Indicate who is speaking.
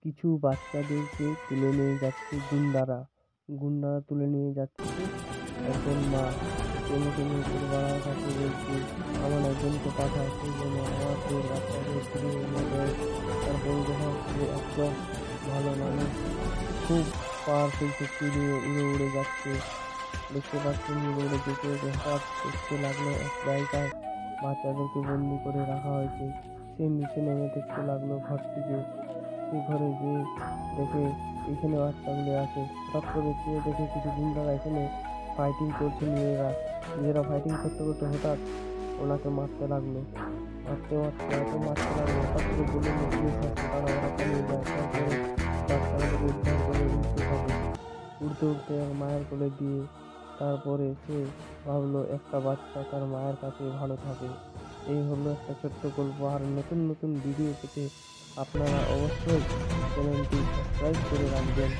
Speaker 1: কিছু বাচ্চাদেরকে তুলে নিয়ে যাচ্ছে গুন্ডারা। গুন্ডারা তুলে নিয়ে যাচ্ছে। একজন মা টেনে টেনে করে বাবার কাছে বলছে, আমার একজনকে পাঠা, সে যেন আমাদের বাচ্চাকে ফিরিয়ে এনে দেয়। তারপরে দেখা যাচ্ছে একজন ভালো মানুষ খুব পাওয়ারফুল শক্তি দিয়ে উড়ে উড়ে যাচ্ছে। দেখতে পাচ্ছেন উড়ে উড়ে যেতে যেতে হঠাৎ দেখতে লাগলো এক জায়গায় বাচ্চাদেরকে বন্দি করে রাখা হয়েছে। সে নিচে নেমে দেখতে লাগলো ঘরটিকে। সে ঘরে যেয়ে দেখে এখানে বাচ্চাগুলো আছে। হঠাৎ করে চেয়ে দেখে কিছু গুন্ডারা এখানে ফাইটিং করছে নিজেরা ফাইটিং করতে করতে হঠাৎ ওনাকে মারতে লাগলো। মারতে মারতে এত মারতে লাগলো, হঠাৎ করে বলে পুলিশ আসে, তারা ওরা পালিয়ে যায়। তারপরে বাচ্চাগুলোকে উদ্ধার করে উঠতে থাকে। উঠতে উঠতে এক মায়ের কোলে দিয়ে তারপরে সে ভাবলো একটা বাচ্চা তার মায়ের কাছে ভালো থাকে। এই হলো একটা ছোট্ট গল্প। আর নতুন নতুন ভিডিও পেতে আপনারা অবশ্যই চ্যানেলটি সাবস্ক্রাইব করে রাখবেন।